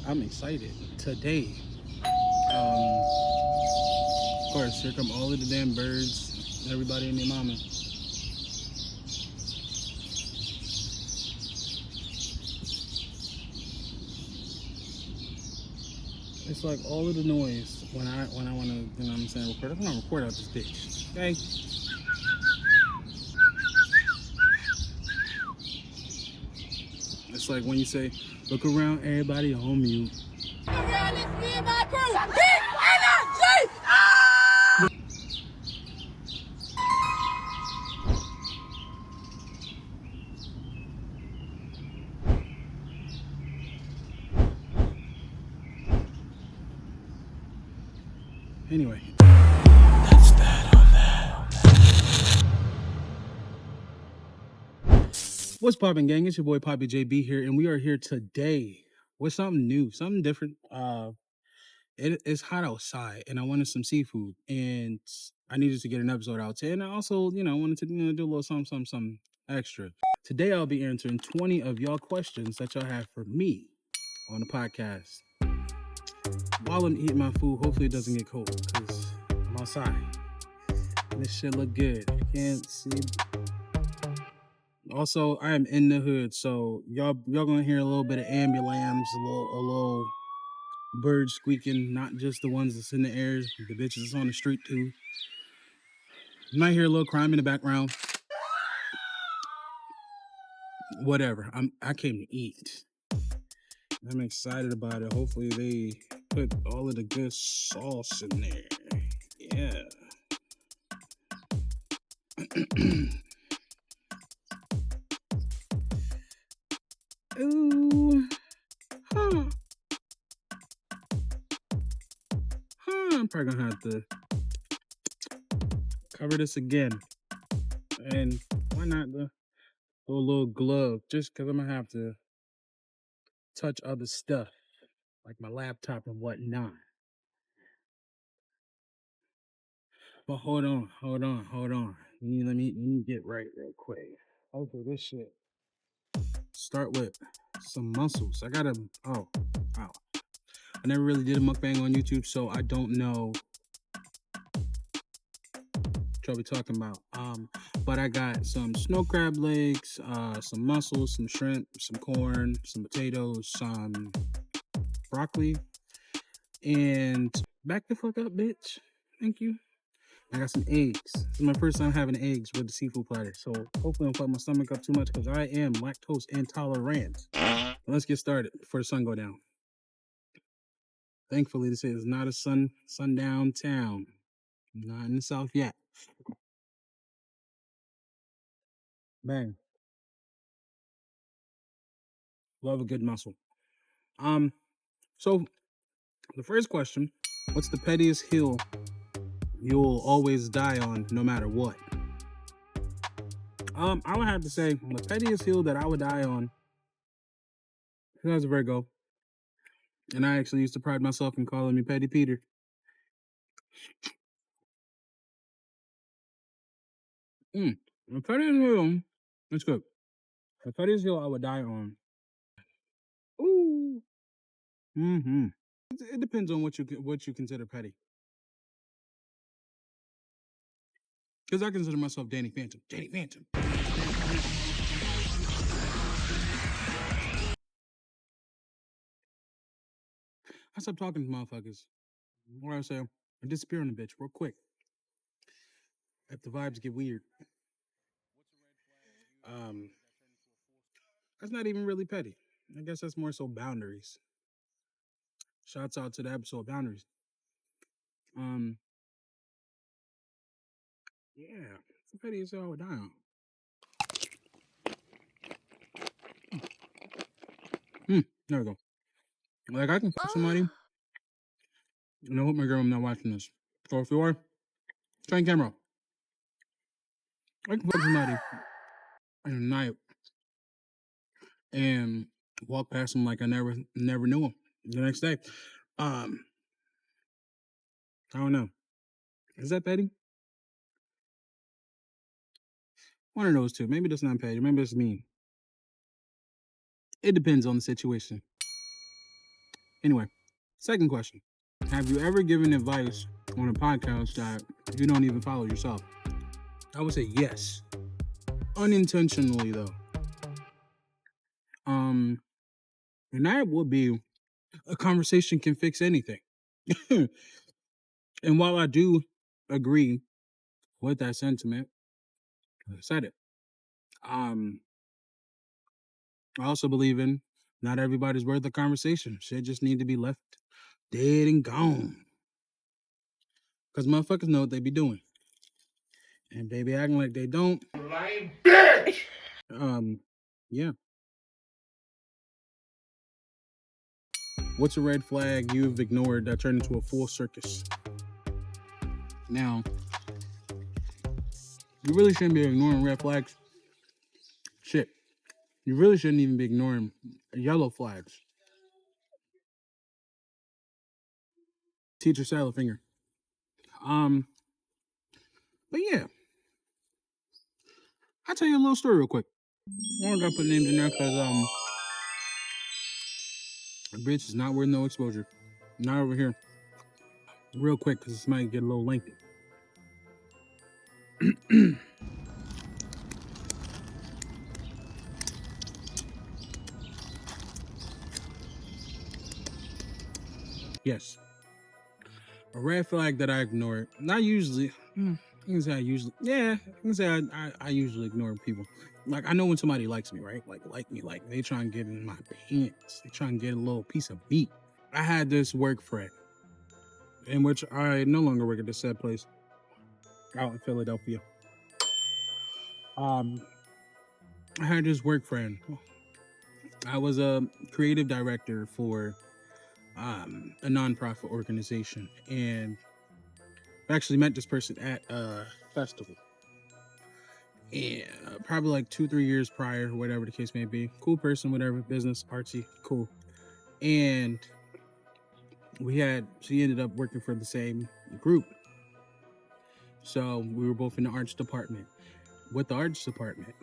I'm excited today. Of course, here come all of the damn birds, everybody and their mama. It's like all of the noise when I want to, you know what I'm saying, record. I'm gonna record out this bitch. Okay. It's like when you say, look around, everybody on mute. Look around, it's me and my crew. Heat, energy! Ah! Anyway. That's that on that. What's poppin', gang? It's your boy Poppy JB here, and we are here today with something new, something different. It's hot outside, and I wanted some seafood, and I needed to get an episode out today. And I also, wanted to do a little something extra. Today, I'll be answering 20 of y'all questions that y'all have for me on the podcast. While I'm eating my food, hopefully it doesn't get cold because I'm outside. And this shit look good. You can't see. Also, I am in the hood, so y'all gonna hear a little bit of ambulance, a little birds squeaking, not just the ones that's in the air, the bitches that's on the street too. You might hear a little crime in the background. Whatever. I came to eat. I'm excited about it. Hopefully they put all of the good sauce in there. Yeah. Ooh. Huh. I'm probably gonna have to cover this again. And why not the little glove? Just because I'm gonna have to touch other stuff, like my laptop and whatnot. But hold on. Let me get right real quick. Okay, this shit. Start with some mussels. I gotta. Oh, wow. I never really did a mukbang on YouTube, so I don't know what y'all be talking about. But I got some snow crab legs, some mussels, some shrimp, some corn, some potatoes, some broccoli, and back the fuck up, bitch. Thank you. I got some eggs. This is my first time having eggs with the seafood platter, so hopefully I don't fuck my stomach up too much because I am lactose intolerant. Let's get started before the sun go down. Thankfully, this is not a sundown town. Not in the South yet. Bang. Love a good mussel. So the first question, what's the pettiest hill you'll always die on no matter what? I would have to say the pettiest hill that I would die on, that's a Virgo. And I actually used to pride myself in calling me Petty Peter. The pettiest hill, that's good. The pettiest hill I would die on. Ooh. Mm-hmm. It depends on what you consider petty. Because I consider myself Danny Phantom. Danny Phantom. I stop talking to motherfuckers. Or I say, I disappear on a bitch real quick. If the vibes get weird. That's not even really petty. I guess that's more so boundaries. Shouts out to the episode Boundaries. Yeah, it's the pettiest hill I would die on. There we go. Like, I can fuck somebody. And I hope my girl I'm not watching this. So if you are, turn camera. I can fuck somebody in a night and walk past them like I never knew him the next day. I don't know. Is that petty? One of those two. Maybe that's not petty. Maybe it's mean. It depends on the situation. Anyway, second question. Have you ever given advice on a podcast that you don't even follow yourself? I would say yes. Unintentionally though. And that would be a conversation can fix anything. And while I do agree with that sentiment, I said it. I also believe in not everybody's worth a conversation. Shit just need to be left dead and gone. Cause motherfuckers know what they be doing. And they be acting like they don't. Lying bitch! Yeah. What's a red flag you've ignored that turned into a full circus? Now, you really shouldn't be ignoring red flags. Shit. You really shouldn't even be ignoring yellow flags. Teacher salad finger. But yeah. I'll tell you a little story real quick. I don't gotta put names in there because the bitch is not worth no exposure. Not over here. Real quick, because this might get a little lengthy. Yes. A red flag that I ignore. Not usually. I can say I usually. Yeah, I can say I usually ignore people. Like I know when somebody likes me, right? Like me, like they try and get in my pants. They try and get a little piece of meat. I had this work friend, in which I no longer work at this said place out in Philadelphia. I had this work friend. I was a creative director for a nonprofit organization, and I actually met this person at a festival. And probably like 2-3 years prior, whatever the case may be. Cool person, whatever, business, artsy, cool. And she ended up working for the same group. So we were both in the arts department. With the arts department,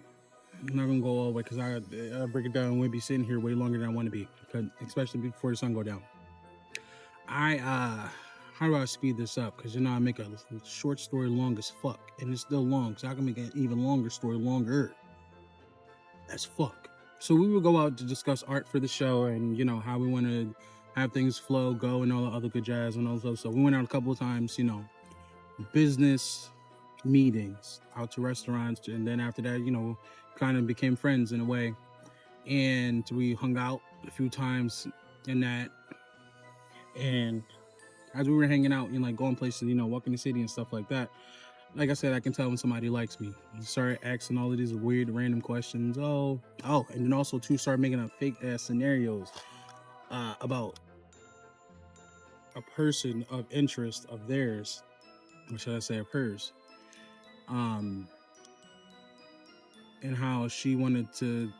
I'm not gonna go all the way because I break it down. We'd be sitting here way longer than I want to be, especially before the sun go down. How do I speed this up? Because I make a short story long as fuck, and it's still long, so I can make an even longer story longer as fuck. So we would go out to discuss art for the show, and how we want to have things flow, go, and all the other good jazz and all those. So we went out a couple of times, business meetings, out to restaurants, and then after that, kind of became friends in a way, and we hung out a few times in that, and as we were hanging out and like going places, walking the city and stuff like that, like I said, I can tell when somebody likes me. You start asking all of these weird random questions. Oh, and then also too start making up fake ass scenarios about a person of interest of theirs, or should I say of hers, and how she wanted to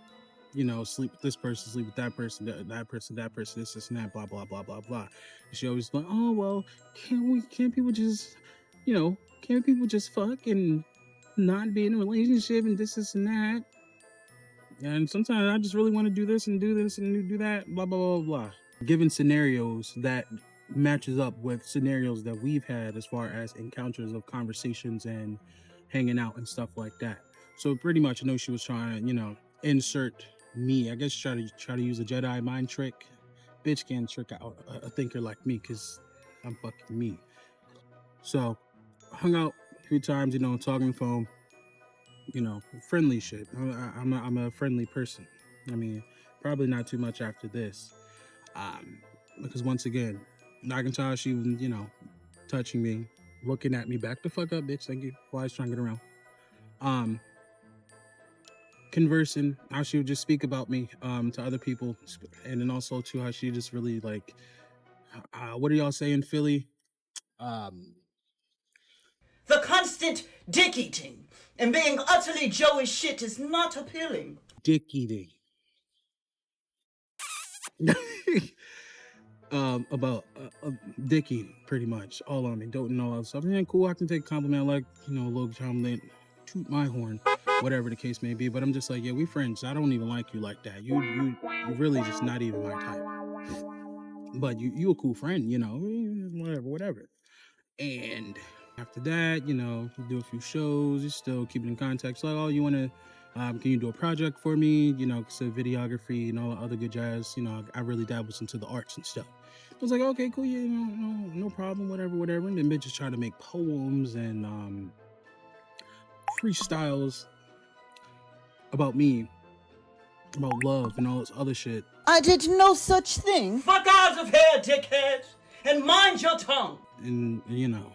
sleep with this person, sleep with that person, that person, this and that, blah, blah, blah, blah, blah. And she always like, oh, well, can't people just, can't people just fuck and not be in a relationship and this and that? And sometimes I just really want to do this and do that, blah, blah, blah, blah. Given scenarios that matches up with scenarios that we've had as far as encounters of conversations and hanging out and stuff like that. So pretty much I know she was trying to, insert me. I guess try to use a Jedi mind trick. Bitch can't trick out a thinker like me because I'm fucking me. So hung out a few times, talking on the phone, friendly shit. I'm a friendly person. I mean, probably not too much after this. Because once again, I can tell she was, touching me, looking at me, back the fuck up, bitch. Thank you. Why is trying to get around? Conversing, how she would just speak about me to other people, and then also to how she just really like, what do y'all say in Philly? The constant dick eating and being utterly Joe as shit is not appealing. Dick eating. About dick eating, pretty much all on me. Don't know all that stuff. Yeah, cool. I can take a compliment, like a little compliment, toot my horn, whatever the case may be. But I'm just like, yeah, we friends. I don't even like you like that. You really just not even my type. but you a cool friend, you know, whatever. And after that, you know, do a few shows, you still keep in contact. So like, oh, you want to, can you do a project for me? You know, so videography and all the other good jazz. You know, I really dabbles into the arts and stuff. I was like, okay, cool, yeah, no problem, whatever. And then bitches try to make poems and freestyles about me, about love and all this other shit. I did no such thing. Fuck out of here, dickhead, and mind your tongue. And you know,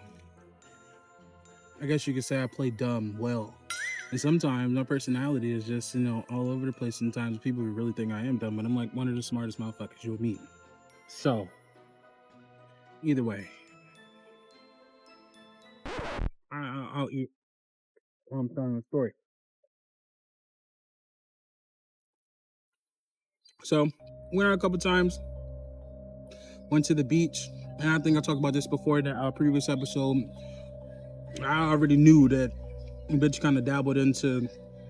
I guess you could say I play dumb well. And sometimes my personality is just, you know, all over the place. Sometimes people really think I am dumb, but I'm like one of the smartest motherfuckers you'll meet. So, either way, I'll eat while I'm telling the story. So, went out a couple times, went to the beach, and I think I talked about this before in our previous episode. I already knew that bitch kind of dabbled into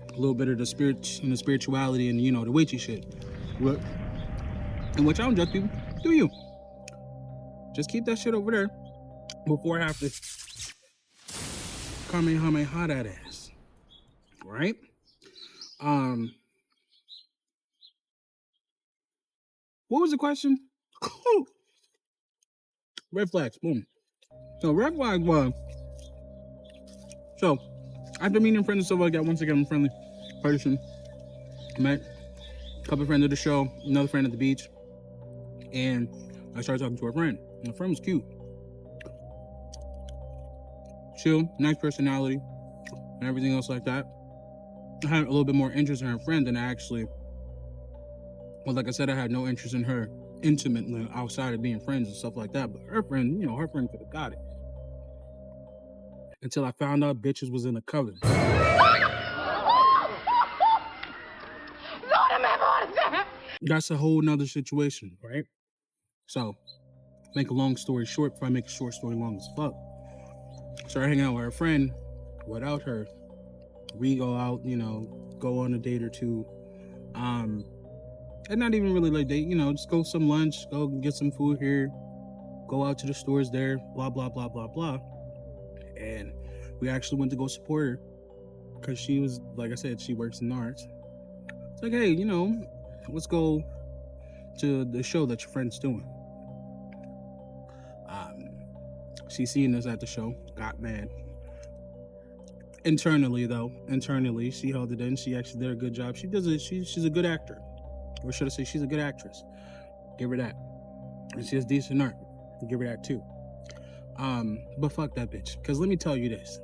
a little bit of the spirit and the spirituality and, you know, the witchy shit. And which I don't judge people. Do you? Just keep that shit over there before I have to Kamehameha that ass. Right? What was the question? Red flags. Boom. So red flag was, so after meeting friends and stuff like that, once again, I'm a friendly person. Met a couple of friends at the show, another friend at the beach, and I started talking to her friend. And the friend was cute. Chill, nice personality, and everything else like that. I had a little bit more interest in her friend than I actually, well, like I said, I had no interest in her intimately outside of being friends and stuff like that. But her friend, you know, her friend could have got it. Until I found out bitches was in a coven. That's a whole nother situation, right? So, make a long story short before I make a short story long as fuck. Started hanging out with her friend. Without her, we go out, you know, go on a date or two. And not even really like date, you know, just go some lunch, go get some food here, go out to the stores there, blah, blah, blah, blah, blah. And we actually went to go support her because she was, like I said, she works in arts. It's like, hey, you know, let's go to the show that your friend's doing. She seen us at the show, got mad. Internally, she held it in. She actually did a good job. She's a good actor. Or should I say she's a good actress. Give her that. And she has decent art. Give her that too. But fuck that bitch. Because let me tell you this.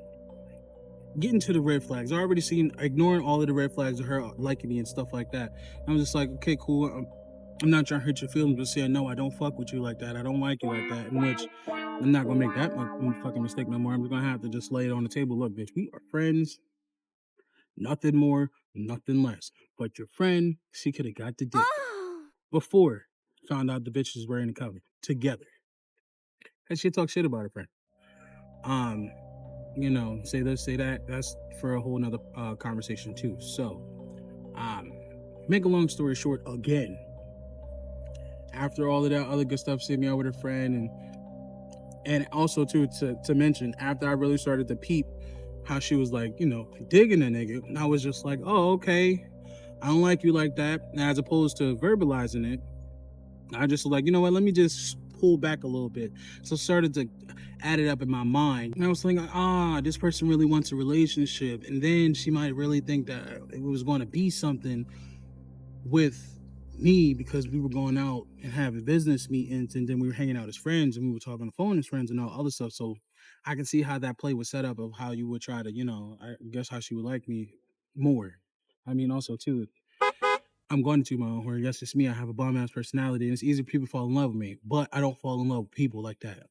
Getting to the red flags. I already seen, ignoring all of the red flags of her liking me and stuff like that. I was just like, okay, cool. I'm not trying to hurt your feelings, but saying, no, I don't fuck with you like that. I don't like you like that. In which, I'm not going to make that fucking mistake no more. I'm going to have to just lay it on the table. Look, bitch, we are friends. Nothing more, nothing less. But your friend, she could have got the dick before found out the bitches were in the coven together. And she talk shit about her friend. You know, say this, say that. That's for a whole nother conversation too. So, make a long story short, again, after all of that other good stuff, sitting me out with her friend, and also too to mention, after I really started to peep how she was like, you know, digging a nigga, and I was just like, oh, okay, I don't like you like that. And as opposed to verbalizing it, I just was like, you know what, let me just pull back a little bit. So I started to add it up in my mind. And I was thinking, this person really wants a relationship. And then she might really think that it was going to be something with me because we were going out and having business meetings, and then we were hanging out as friends, and we were talking on the phone as friends and all other stuff. So I can see how that play was set up of how you would try to, you know, I guess how she would like me more. I mean, also too, I'm going to my own horn. Yes, it's me. I have a bomb ass personality, and it's easy for people to fall in love with me, but I don't fall in love with people like that.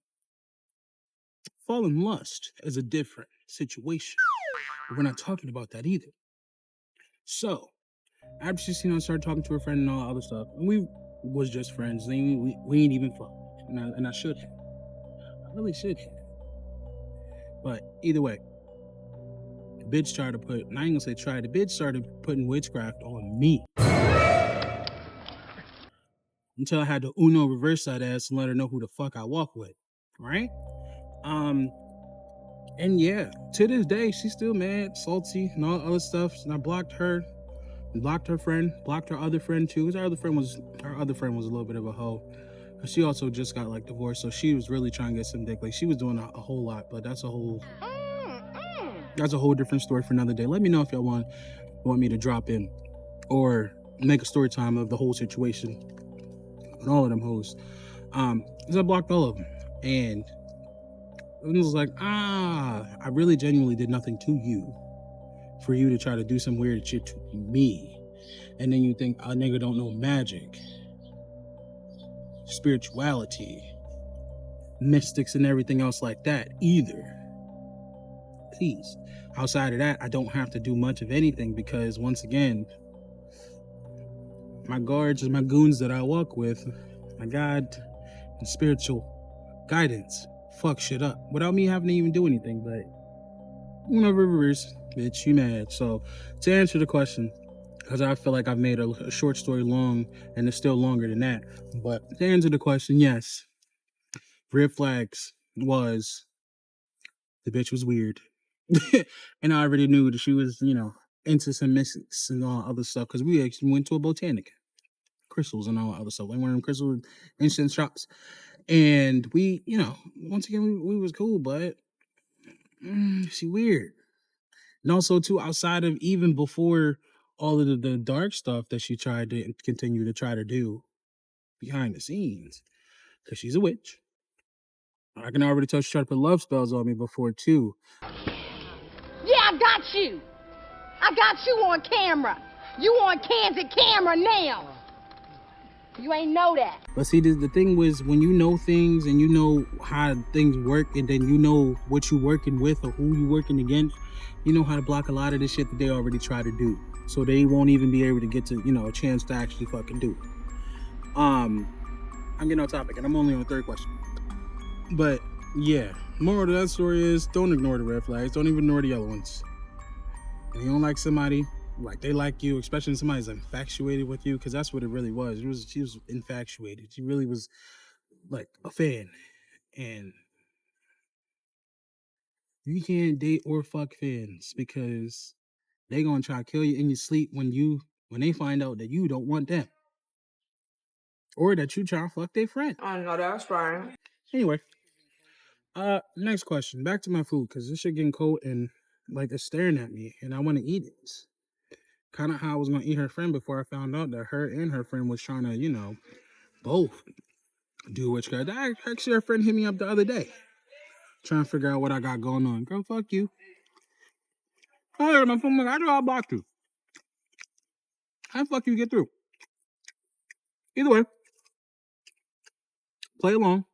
Fall in lust is a different situation. But we're not talking about that either. So, after she's, you know, started talking to her friend and all other stuff, and we was just friends. We ain't even fuck, and I should have. I really should have. But either way, the bitch tried to put, and I ain't gonna say tried, the bitch started putting witchcraft on me. until I had to Uno reverse that ass and let her know who the fuck I walk with, right? And yeah, to this day, she's still mad, salty, and all other stuff. And I blocked her, blocked her friend, blocked her other friend too. Because her other friend was a little bit of a hoe. She also just got like divorced, so she was really trying to get some dick. Like she was doing a whole lot, but that's a whole different story for another day. Let me know if y'all want me to drop in or make a story time of the whole situation and all of them hoes. Because I blocked all of them, and it was like, I really genuinely did nothing to you for you to try to do some weird shit to me. And then you think a nigga don't know magic, spirituality, mystics, and everything else like that either. Please. Outside of that, I don't have to do much of anything because once again, my guards and my goons that I walk with, my God and spiritual guidance, fuck shit up without me having to even do anything. But reverse, bitch, you mad. So to answer the question, because I feel like I've made a short story long and it's still longer than that. But to answer the question, yes, red flags was the bitch was weird. And I already knew that she was, into some mystics and all other stuff because we actually went to a botanic, crystals and all other stuff. Like one of them crystal incense shops. And we, once again, we was cool, but she weird. And also, too, outside of even before all of the dark stuff that she tried to continue to try to do behind the scenes, because she's a witch. I can already tell she tried to put love spells on me before, too. Yeah, I got you. I got you on camera. You on Kansas camera now. You ain't know that. But see, the thing was, when you know things and you know how things work, and then you know what you're working with or who you're working against, you know how to block a lot of the shit that they already try to do. So they won't even be able to get to, a chance to actually fucking do it. I'm getting off topic, and I'm only on the third question. But yeah, moral of that story is don't ignore the red flags. Don't even ignore the yellow ones. If you don't like somebody, like they like you, especially when somebody's infatuated with you, because that's what it really was. She was infatuated. She really was like a fan. And you can't date or fuck fans because they gonna try to kill you in your sleep when they find out that you don't want them. Or that you try to fuck their friend. I know that's right. Anyway. Next question. Back to my food, because this shit getting cold and like it's staring at me and I want to eat it. Kind of how I was gonna eat her friend before I found out that her and her friend was trying to, both do witchcraft. Actually, her friend hit me up the other day, trying to figure out what I got going on. Girl, fuck you. I heard my phone. I know I blocked you. How the fuck you get through? Either way, play along.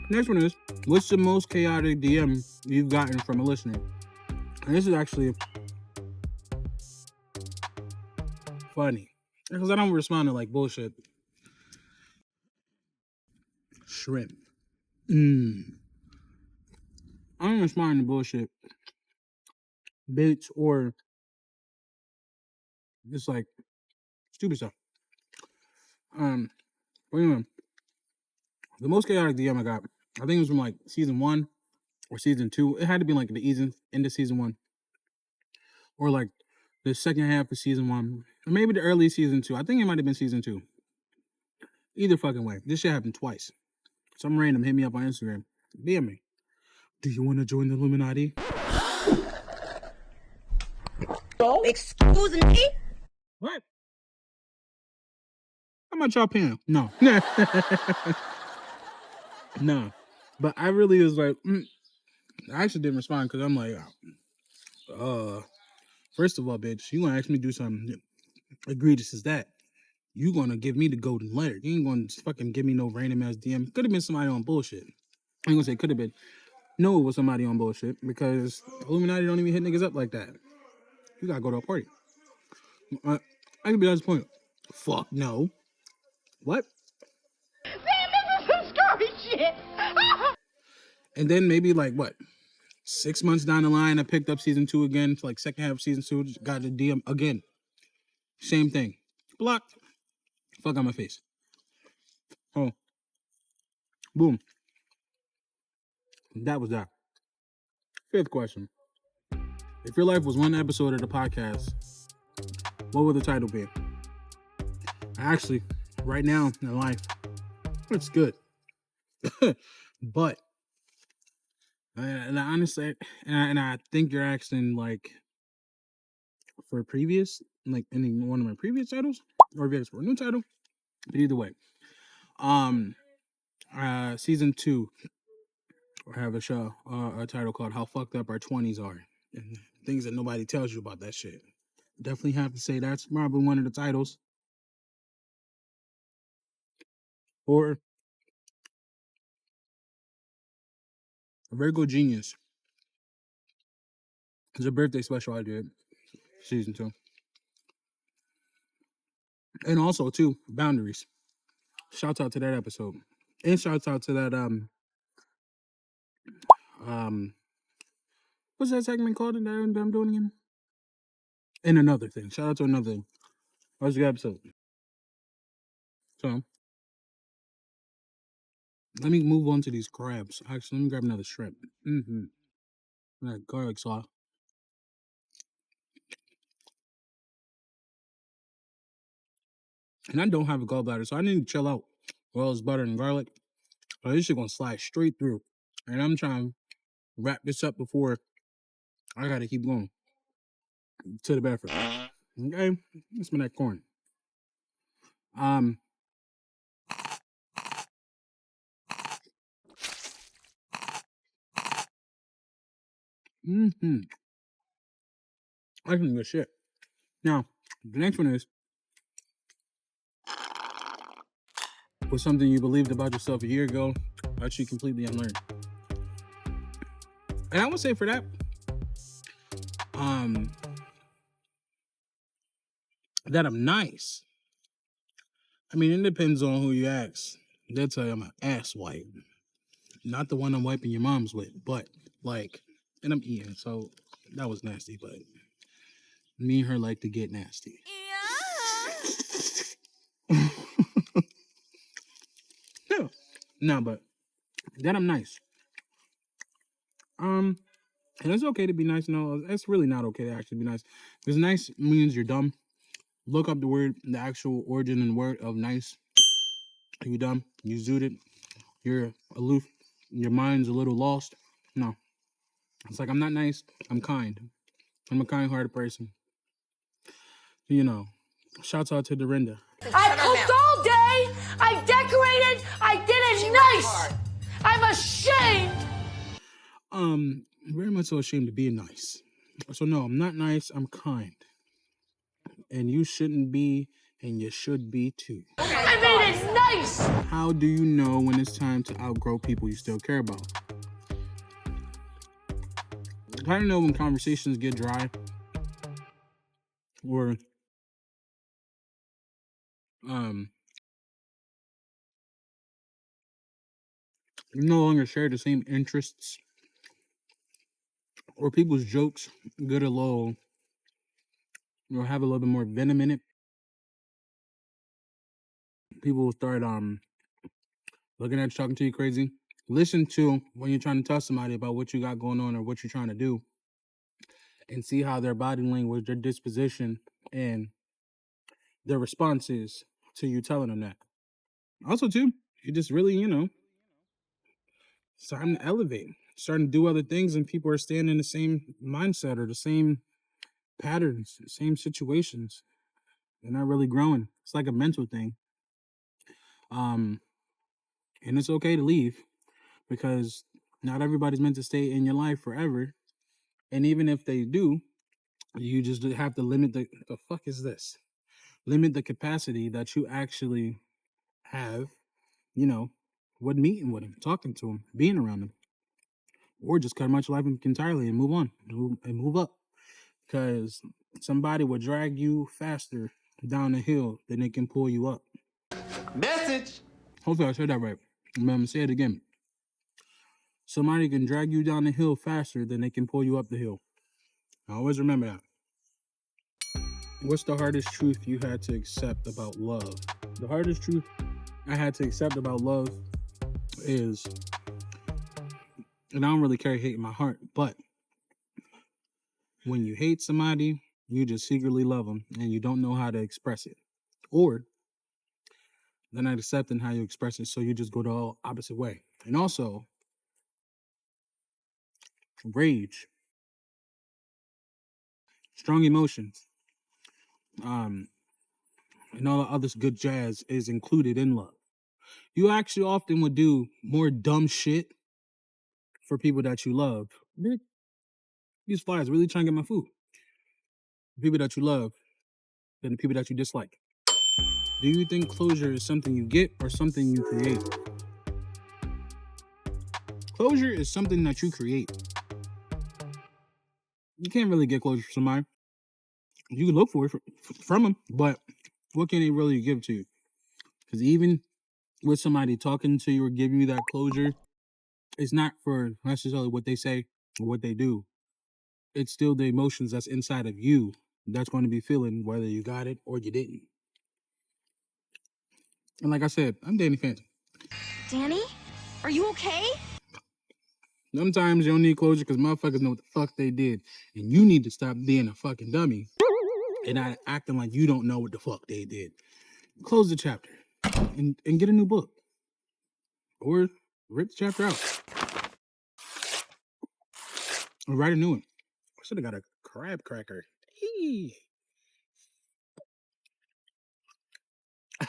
Next one is, what's the most chaotic DM you've gotten from a listener? And this is actually funny because I don't respond to like bullshit. Shrimp. I don't respond to bullshit, bits, or just like stupid stuff. But anyway, the most chaotic DM I got, I think it was from like season 1 or season 2. It had to be like the end of season 1, or like the second half of season 1, or maybe the early season 2. I think it might have been season 2. Either fucking way, this shit happened twice. Some random hit me up on Instagram, DM me. Do you want to join the Illuminati? Oh, excuse me? What? How much y'all paying? No. No. But I really was like, I actually didn't respond because I'm like, first of all, bitch, you gonna ask me to do something egregious as that. You gonna give me the golden letter. You ain't gonna fucking give me no random ass DM. Could have been somebody on bullshit. I ain't gonna say could have been. No, it was somebody on bullshit because Illuminati don't even hit niggas up like that. You gotta go to a party. I can be honest point. Fuck no. What? Damn, this is some scary shit. And then maybe like what? 6 months down the line, I picked up season 2 again. Like second half of season 2, got the DM again. Same thing. Blocked. Fuck on my face. Oh, boom. That was that. Fifth question. If your life was one episode of the podcast, what would the title be? Actually, right now in life, it's good. But, and I honestly, and I think you're asking like for previous, like any one of my previous titles, or if you ask for a new title. But either way, season 2, I have a show, a title called "How Fucked Up Our 20s Are," and things that nobody tells you about that shit. Definitely have to say that's probably one of the titles. Or Virgo Genius. It's a birthday special I did, season 2. And also, too, Boundaries. Shout out to that episode. And shout out to that, what's that segment called that I'm doing again? And Another Thing. Shout out to Another Thing. That was a good episode. So, let me move on to these crabs. Actually, let me grab another shrimp. That garlic sauce. And I don't have a gallbladder, so I need to chill out. Well, it's butter and garlic. So this shit gonna slide straight through. And I'm trying to wrap this up before I gotta keep going to the bathroom. Okay? Let's smell that corn. Um, I can good shit. Now, the next one is, was something you believed about yourself a year ago that you completely unlearned. And I would say for that, that I'm nice. I mean, it depends on who you ask. They'll tell you I'm an ass wipe. Not the one I'm wiping your mom's with, but like, and I'm eating, so that was nasty, but me and her like to get nasty. Yeah. No, but that I'm nice. And it's okay to be nice. No, it's really not okay to actually be nice. Because nice means you're dumb. Look up the actual origin and word of nice. You dumb. You zooted. You're aloof. Your mind's a little lost. No. It's like, I'm not nice. I'm kind. I'm a kind-hearted person. You know. Shouts out to Dorinda. I cooked all day. I decorated. I did it nice. I'm ashamed. Very much so ashamed of being nice. So no, I'm not nice. I'm kind. And you shouldn't be, and you should be too. I made it nice. How do you know when it's time to outgrow people you still care about? How do you know when conversations get dry? Or you no longer share the same interests? Or people's jokes get a little, have a little bit more venom in it? People will start looking at you, talking to you crazy. Listen to when you're trying to tell somebody about what you got going on or what you're trying to do, and see how their body language, their disposition, and their response is to you telling them that. Also, too, you just really, starting to elevate, starting to do other things, and people are staying in the same mindset or the same patterns, the same situations. They're not really growing. It's like a mental thing. And it's okay to leave, because not everybody's meant to stay in your life forever. And even if they do, you just have to limit the fuck is this? Limit the capacity that you actually have, when meeting with them, talking to them, being around them. Or just cut them out your life entirely and move on and move up. Because somebody will drag you faster down the hill than they can pull you up. Message. Hopefully I said that right. I'm going to say it again. Somebody can drag you down the hill faster than they can pull you up the hill. I always remember that. What's the hardest truth you had to accept about love? The hardest truth I had to accept about love is, and I don't really carry hate in my heart, but when you hate somebody, you just secretly love them and you don't know how to express it. Or they're not accepting how you express it, so you just go the opposite way. And also, rage, strong emotions, and all the other good jazz is included in love. You actually often would do more dumb shit for people that you love. These flies really trying to get my food. The people that you love than the people that you dislike. Do you think closure is something you get or something you create? Closure is something that you create. You can't really get closure from somebody. You can look for it from them, but what can they really give to you? Because even with somebody talking to you or giving you that closure, it's not for necessarily what they say or what they do. It's still the emotions that's inside of you that's going to be feeling whether you got it or you didn't. And like I said, I'm Danny Phantom. Danny? Are you okay? Sometimes you don't need closure because motherfuckers know what the fuck they did. And you need to stop being a fucking dummy and not acting like you don't know what the fuck they did. Close the chapter and get a new book. Or rip the chapter out. Or write a new one. I should have got a crab cracker. Eee. I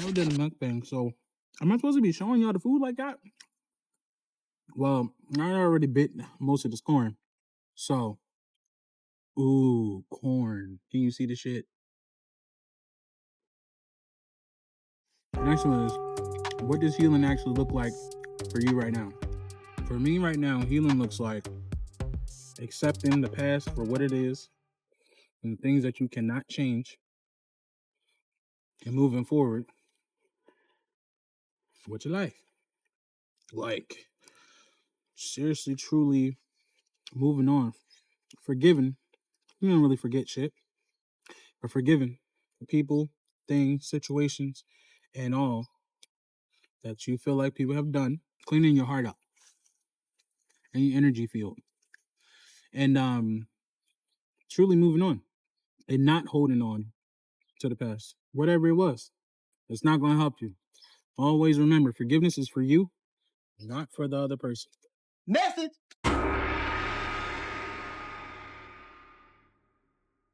never did a mukbang, so am I supposed to be showing y'all the food like that? Well, I already bit most of this corn. So, ooh, corn. Can you see the shit? Next one is, what does healing actually look like for you right now? For me right now, healing looks like accepting the past for what it is and the things that you cannot change and moving forward with your life. Like, seriously, truly moving on. Forgiving. You don't really forget shit. But forgiving the people, things, situations, and all that you feel like people have done. Cleaning your heart out and your energy field. And truly moving on. And not holding on to the past. Whatever it was. It's not going to help you. Always remember, forgiveness is for you, not for the other person. Message.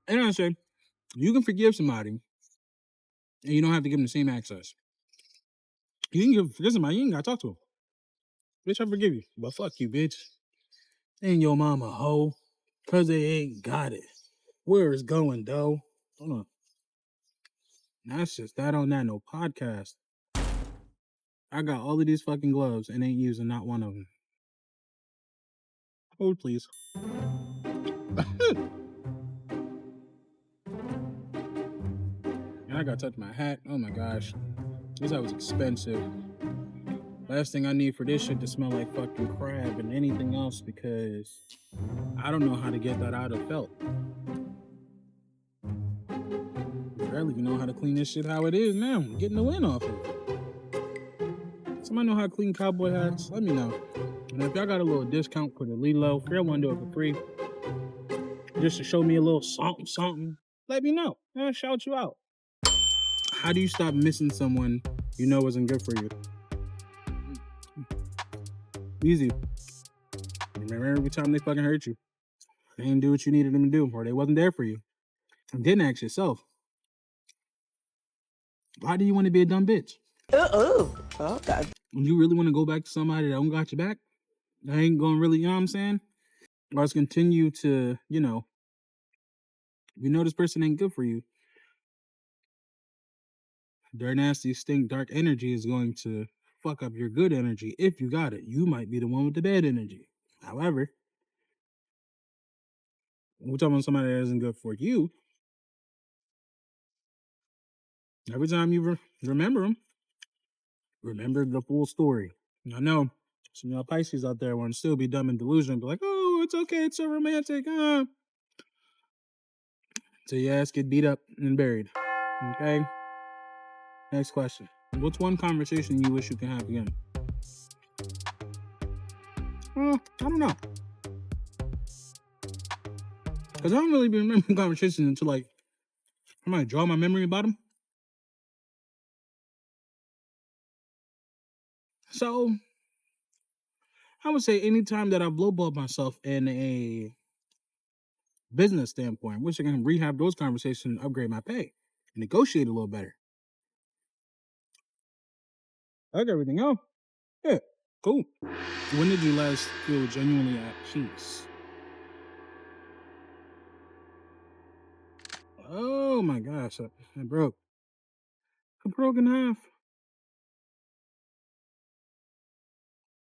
And I say, you can forgive somebody, and you don't have to give them the same access. You can forgive somebody, you ain't got to talk to them. Bitch, I forgive you. But fuck you, bitch. Ain't your mama hoe. Cause they ain't got it. Where it's going, though? Hold on. That's just that on that no podcast. I got all of these fucking gloves and ain't using not one of them. Hold, please. And I gotta touch my hat. Oh my gosh. This hat was expensive. Last thing I need for this shit to smell like fucking crab and anything else because I don't know how to get that out of felt. I barely even know how to clean this shit how it is now. I'm getting the wind off of it. Somebody know how to clean cowboy hats? Let me know. And if y'all got a little discount for the Lilo, if y'all want to do it for free, just to show me a little something, let me know. I'll shout you out. How do you stop missing someone you know isn't good for you? Easy. Remember every time they fucking hurt you. They didn't do what you needed them to do, or they wasn't there for you. And then ask yourself, why do you want to be a dumb bitch? Okay. When you really want to go back to somebody that don't got your back, that ain't gonna really, you know what I'm saying? Or else continue to, you know this person ain't good for you. Their nasty, stink, dark energy is going to fuck up your good energy if you got it. You might be the one with the bad energy. However, we're talking about somebody that isn't good for you. Every time you remember them, remember the full story. I know some of y'all Pisces out there want to still be dumb and delusional, be like, oh, it's okay, it's so romantic. So your ass get beat up and buried. Okay? Next question. What's one conversation you wish you can have again? I don't know. Because I don't really be remembering conversations until like I might draw my memory about them. So I would say anytime that I blowballed myself in a business standpoint, wish I can rehab those conversations, upgrade my pay, and negotiate a little better. Like everything else. Yeah, cool. When did you last feel genuinely at peace? Oh my gosh, I broke. I broke in half.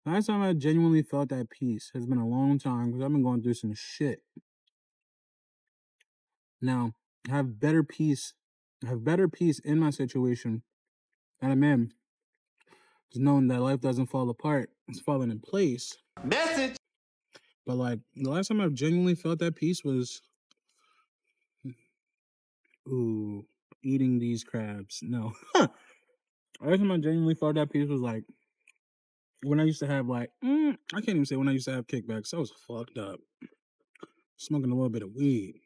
Last time I genuinely felt at peace has been a long time because I've been going through some shit. Now, I have better peace. I have better peace in my situation that I'm in. Just knowing that life doesn't fall apart. It's falling in place. Message. But like the last time I've genuinely felt that peace was eating these crabs. No. The last time I genuinely felt that peace was like when I used to have like I can't even say when I used to have kickbacks. I was fucked up. Smoking a little bit of weed.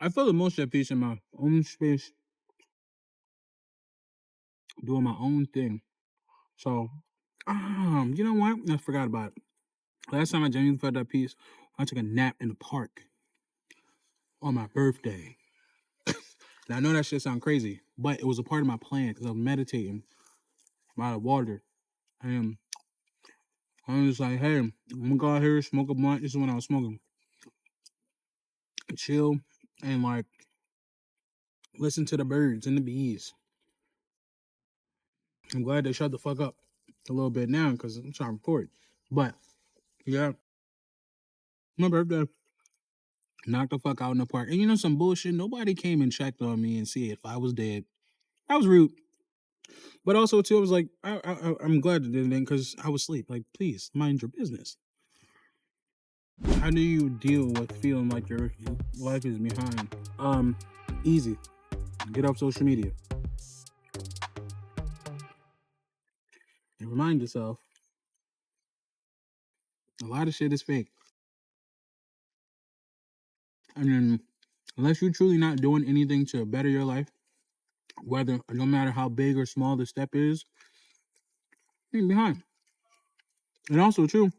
I feel the most at peace in my own space, doing my own thing. So, you know what? I forgot about it. Last time I genuinely felt that peace, I took a nap in the park on my birthday. And I know that shit sound crazy, but it was a part of my plan because I was meditating by the water. And I was like, hey, I'm gonna go out here, smoke a blunt. This is when I was smoking. Chill and like listen to the birds and the bees. I'm glad they shut the fuck up a little bit now because I'm trying to record. But yeah, my birthday. Knocked the fuck out in the park. And you know some bullshit? Nobody came and checked on me and see if I was dead. That was rude. But also, too, I was like, I'm glad it didn't because I was asleep. Like, please, mind your business. How do you deal with feeling like your life is behind? Easy. Get off social media. And remind yourself, a lot of shit is fake. And then, unless you're truly not doing anything to better your life, no matter how big or small the step is, you're behind. And also, too,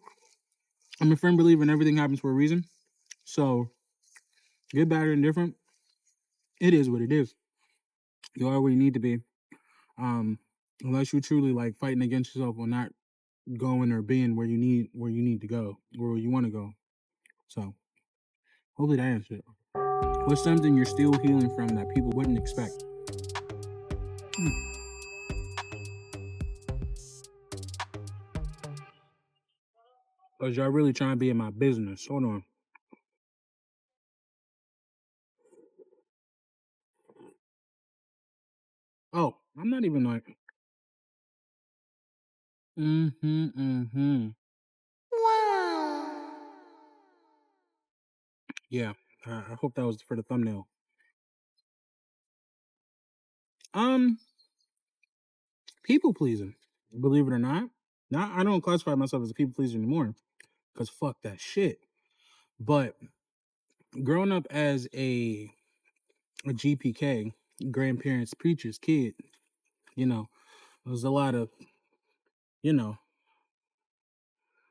I'm a firm believer in everything happens for a reason. So, good, bad, or indifferent, it is what it is. You are where you need to be. Unless you're truly like fighting against yourself or not going or being where you need to go, where you want to go. So, hopefully that answers it. What's something you're still healing from that people wouldn't expect? Because y'all really trying to be in my business. Hold on. Oh, I'm not even like. Wow. Yeah, I hope that was for the thumbnail. People pleasing. Believe it or not. Now I don't classify myself as a people pleaser anymore, because fuck that shit. But growing up as a GPK, grandparents, preachers, kid, there was a lot of,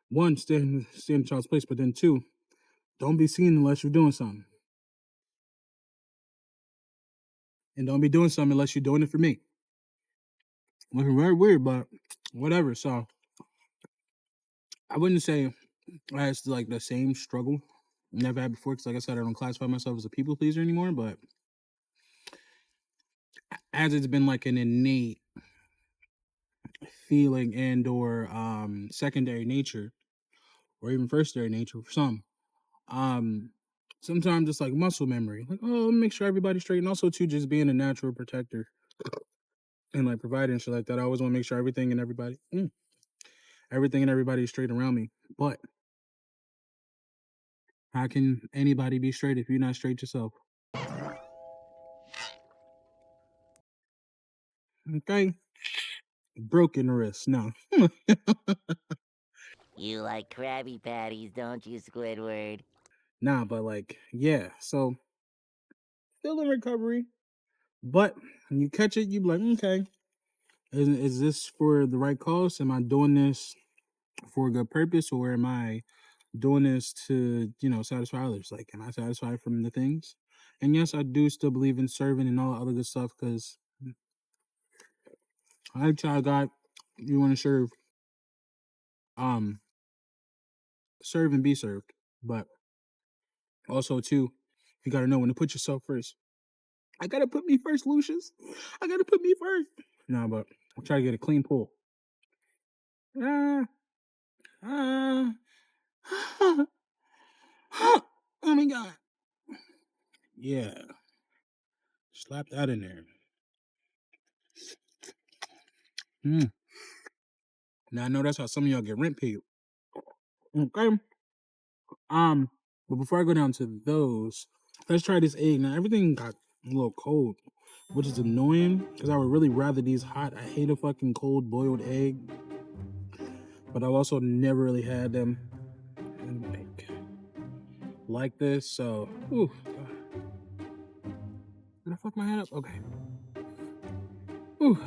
one, stay in child's place, but then two, don't be seen unless you're doing something. And don't be doing something unless you're doing it for me. Looking very weird, but whatever. So I wouldn't say I had like the same struggle never had before, because like I said, I don't classify myself as a people pleaser anymore, but as it's been like an innate feeling and or secondary nature or even firstary nature for some, sometimes it's like muscle memory, like, oh, make sure everybody's straight. And also too, just being a natural protector and like providing shit like that, I always want to make sure everything and everybody is straight around me. But how can anybody be straight if you're not straight yourself? Okay? Broken wrist. No. You like Krabby Patties, don't you, Squidward? Nah, but like, yeah. So still in recovery. But when you catch it, you be like, okay, is this for the right cause? Am I doing this for a good purpose, or am I doing this to, satisfy others? Like, am I satisfied from the things? And yes, I do still believe in serving and all that other good stuff, because I child God, you want to um serve and be served. But also too, you gotta know when to put yourself first. I gotta put me first, Lucius. I gotta put me first. No, but I'll try to get a clean pull. Ah, ah, oh my god. Yeah. Slap that in there. Now I know that's how some of y'all get rent paid. Okay. But before I go down to those, let's try this egg. Now everything got a little cold, which is annoying because I would really rather these hot. I hate a fucking cold boiled egg, but I've also never really had them like this. So, ooh, did I fuck my head up? Okay. Ooh,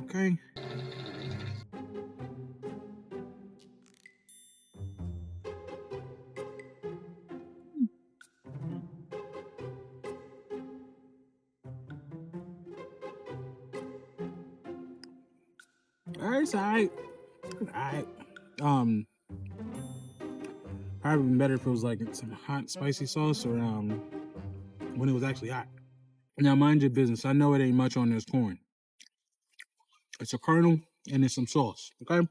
okay. It's alright. Alright. Probably been better if it was like some hot spicy sauce, or when it was actually hot. Now mind your business. I know it ain't much on this corn. It's a kernel and it's some sauce, okay?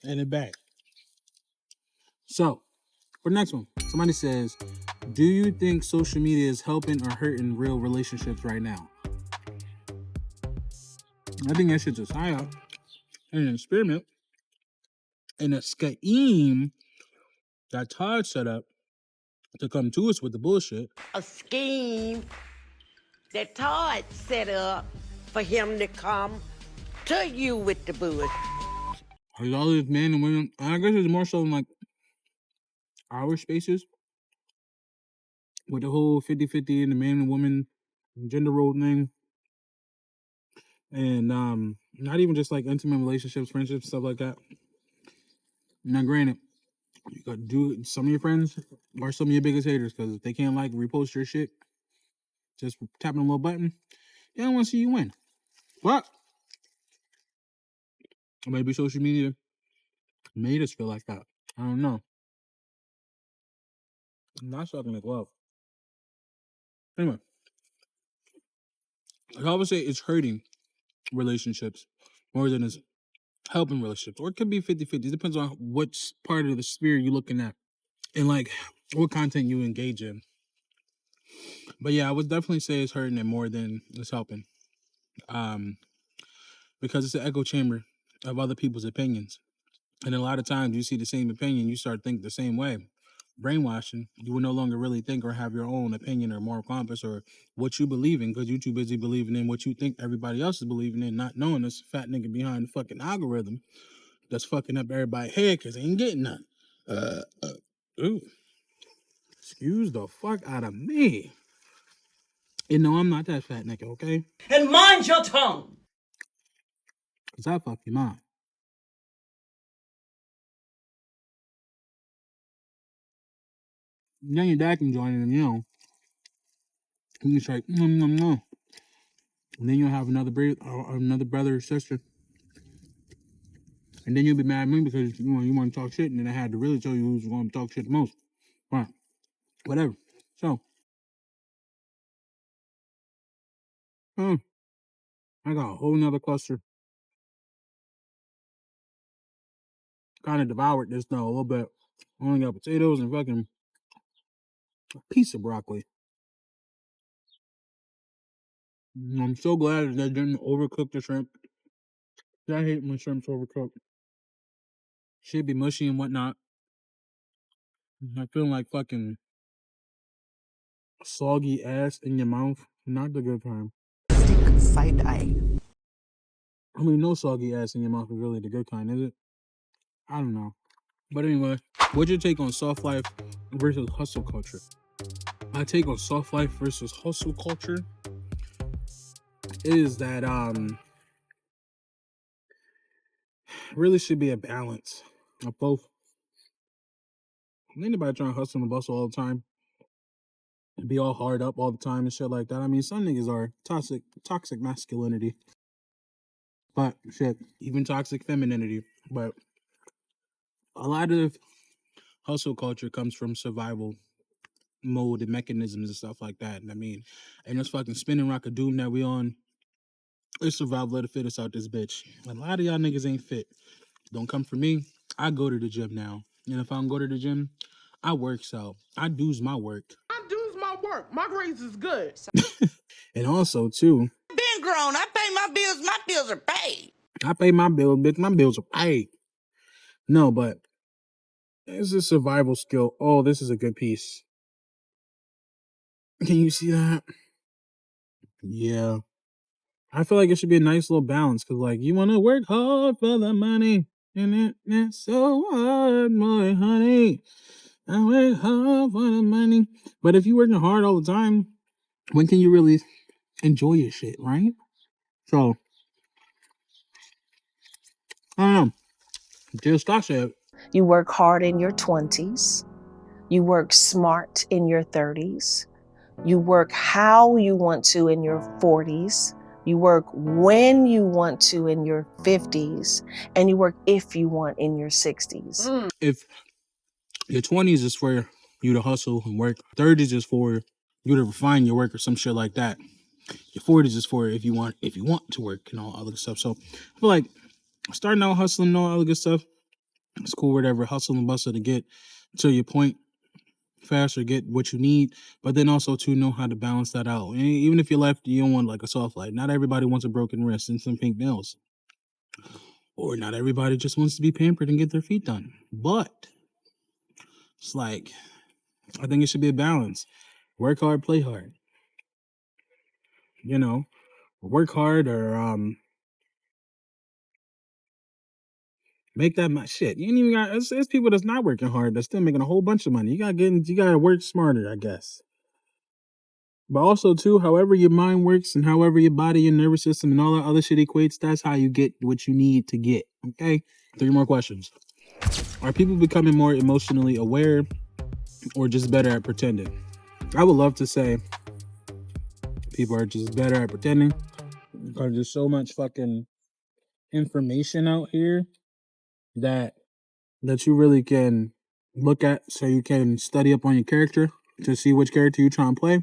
And a bag. So, for the next one, somebody says, do you think social media is helping or hurting real relationships right now? I think that shit's just high an experiment and a scheme that Todd set up to come to us with the bullshit. A scheme that Todd set up for him to come to you with the bullshit. There's all these men and women. I guess it's more so in like our spaces with the whole 50-50 and the man and woman gender role thing. And not even just like intimate relationships, friendships, stuff like that. Now, granted, you got to do some of your friends are some of your biggest haters, because if they can't like repost your shit, just tapping a little button, they don't want to see you win. But maybe social media made us feel like that. I don't know. I'm not sucking the glove. Anyway, I always say it's hurting relationships more than it's helping relationships. Or it could be 50-50. It depends on what part of the sphere you're looking at and like what content you engage in. But yeah, I would definitely say it's hurting it more than it's helping. Because it's an echo chamber of other people's opinions. And a lot of times you see the same opinion, you start thinking the same way. Brainwashing, you will no longer really think or have your own opinion or moral compass or what you believe in, because you're too busy believing in what you think everybody else is believing in, not knowing this fat nigga behind the fucking algorithm that's fucking up everybody's head because they ain't getting none. Ooh. Excuse the fuck out of me. And no, I'm not that fat nigga, okay? And mind your tongue. Because I fuck your mom. Then your dad can join in, you can say, no. And then you'll have another brother or sister. And then you'll be mad at me because you want to talk shit, and then I had to really tell you who's going to talk shit the most. Fine. Whatever. So, I got a whole nother cluster. Kind of devoured this though a little bit. Only got potatoes and fucking a piece of broccoli. I'm so glad that they didn't overcook the shrimp. I hate when shrimp's overcooked. Should be mushy and whatnot. I feel like fucking soggy ass in your mouth. Not the good time. Side eye. I mean, no soggy ass in your mouth is really the good kind, is it? I don't know. But anyway, what's your take on soft life versus hustle culture? My take on soft life versus hustle culture is that really should be a balance of both. Anybody trying to hustle and bustle all the time and be all hard up all the time and shit like that. I mean, some niggas are toxic masculinity, but shit, even toxic femininity. But a lot of hustle culture comes from survival mode and mechanisms and stuff like that. And I mean, and this fucking spinning rock of doom that we on, it's survival of the fittest out this bitch. A lot of y'all niggas ain't fit. Don't come for me. I go to the gym now. And if I don't go to the gym, I works out. I do's my work. I do's my work. My grades is good. And also, too, Been grown. I pay my bills. My bills are paid. I pay my bills, bitch. My bills are paid. No, but it's a survival skill. Oh, this is a good piece. Can you see that? Yeah. I feel like it should be a nice little balance because, like, you want to work hard for the money. And it's so hard, my honey. I work hard for the money. But if you're working hard all the time, when can you really enjoy your shit, right? So, I don't know. Just I said, You work hard in your 20s. You work smart in your 30s. You work how you want to in your 40s. You work when you want to in your 50s. And you work if you want in your 60s. If your 20s is for you to hustle and work, 30s is for you to refine your work or some shit like that. Your 40s is for if you want to work and all other stuff. So I feel like starting out hustling and all other good stuff, it's cool, whatever, hustle and bustle to get to your point faster, get what you need, but then also to know how to balance that out. And even if you're left, you don't want like a soft life. Not everybody wants a broken wrist and some pink nails. Or not everybody just wants to be pampered and get their feet done. But it's like, I think it should be a balance. Work hard, play hard. You know, work hard or make that much shit. You ain't even got. It's people that's not working hard that's still making a whole bunch of money. You gotta work smarter, I guess. But also too, however your mind works and however your body, your nervous system, and all that other shit equates, that's how you get what you need to get. Okay. 3 more questions. Are people becoming more emotionally aware or just better at pretending? I would love to say people are just better at pretending because there's so much fucking information out here that you really can look at so you can study up on your character to see which character you're trying to play.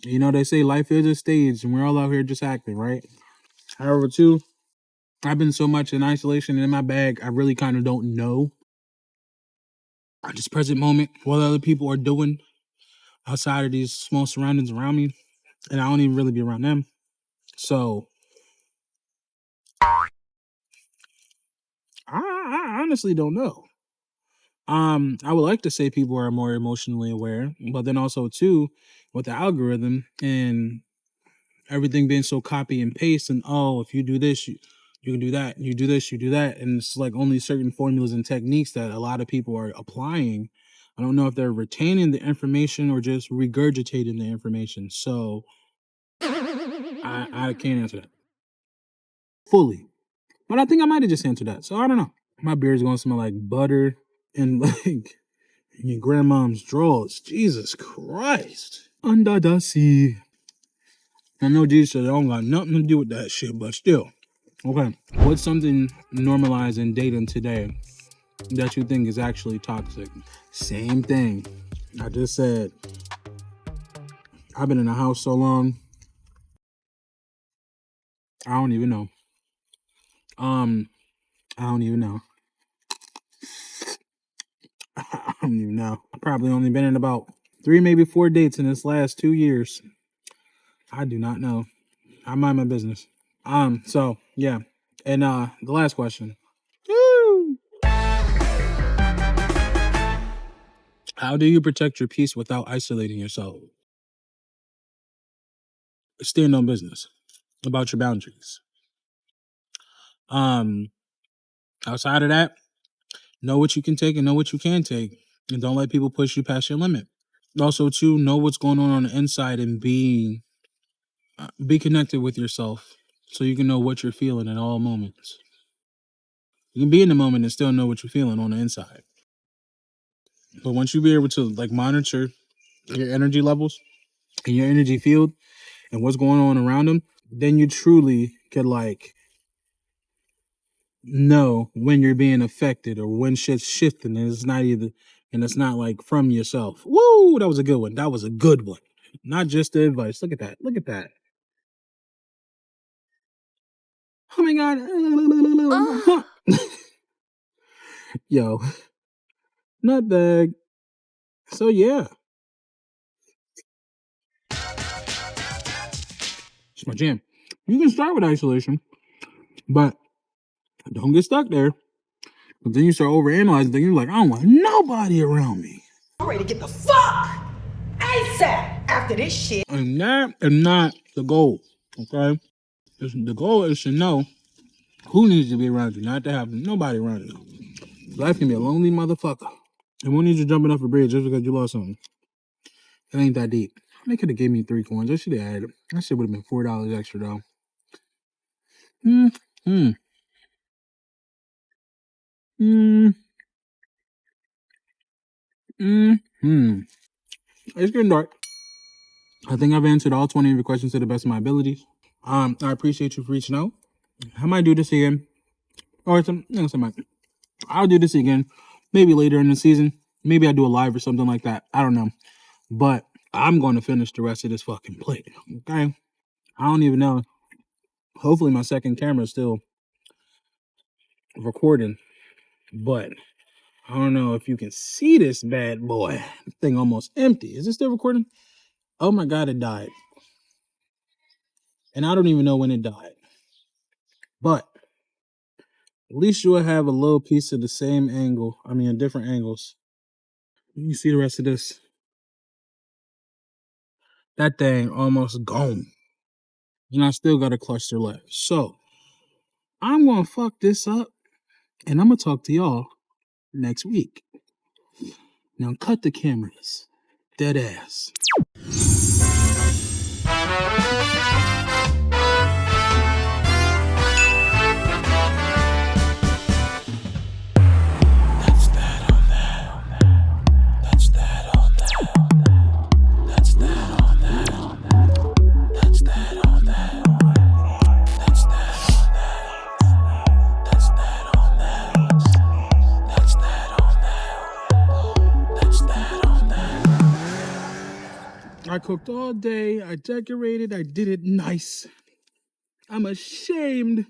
You know, they say life is a stage and we're all out here just acting, right? However, too, I've been so much in isolation and in my bag, I really kind of don't know at this present moment what other people are doing outside of these small surroundings around me. And I don't even really be around them. So I honestly don't know. I would like to say people are more emotionally aware, but then also too, with the algorithm and everything being so copy and paste, and oh, if you do this, you can do that. You do this, you do that, and it's like only certain formulas and techniques that a lot of people are applying. I don't know if they're retaining the information or just regurgitating the information. So I can't answer that fully, but I think I might have just answered that. So I don't know. My beard's gonna smell like butter and like your grandmom's drawers. Jesus Christ. Under the sea. I know Jesus said I don't got nothing to do with that shit, but still. Okay. What's something normalized in dating today that you think is actually toxic? Same thing. I just said, I've been in the house so long. I don't even know. I don't even know. I don't even know. I've probably only been in about 3, maybe 4 dates in this last 2 years. I do not know. I mind my business. So yeah. And the last question. Woo! How do you protect your peace without isolating yourself? Stand on business. about your boundaries. Outside of that, know what you can take and know what you can't take, and don't let people push you past your limit. Also, too, know what's going on the inside and be connected with yourself so you can know what you're feeling at all moments. You can be in the moment and still know what you're feeling on the inside. But once you be able to like monitor your energy levels and your energy field and what's going on around them, then you truly could like know when you're being affected or when shit's shifting and it's not like from yourself. Woo! That was a good one. That was a good one. Not just the advice. Look at that. Look at that. Oh my god. Yo. Nutbag. So yeah. It's my jam. You can start with isolation, but don't get stuck there. But then you start overanalyzing things. You're like, I don't want nobody around me. I'm ready to get the fuck ASAP after this shit. And that is not the goal, okay? The goal is to know who needs to be around you, not to have nobody around you. Life can be a lonely motherfucker. And won't need you jumping off a bridge just because you lost something. It ain't that deep. They could have gave me 3 coins. I should have had it. That shit would have been $4 extra, though. It's getting dark. I think I've answered all 20 of your questions to the best of my abilities. I appreciate you for reaching out. I might do this again. Or I'll do this again. Maybe later in the season. Maybe I do a live or something like that. I don't know. But I'm going to finish the rest of this fucking plate. Okay? I don't even know. Hopefully my second camera is still recording. But I don't know if you can see this bad boy. This thing almost empty. Is it still recording? Oh my God, it died. And I don't even know when it died. But at least you'll have a little piece of the same angle. I mean, different angles. You can see the rest of this. That thing almost gone. And I still got a cluster left. So, I'm going to fuck this up. And I'm going to talk to y'all next week. Now, cut the cameras. Dead ass. I cooked all day. I decorated. I did it nice. I'm ashamed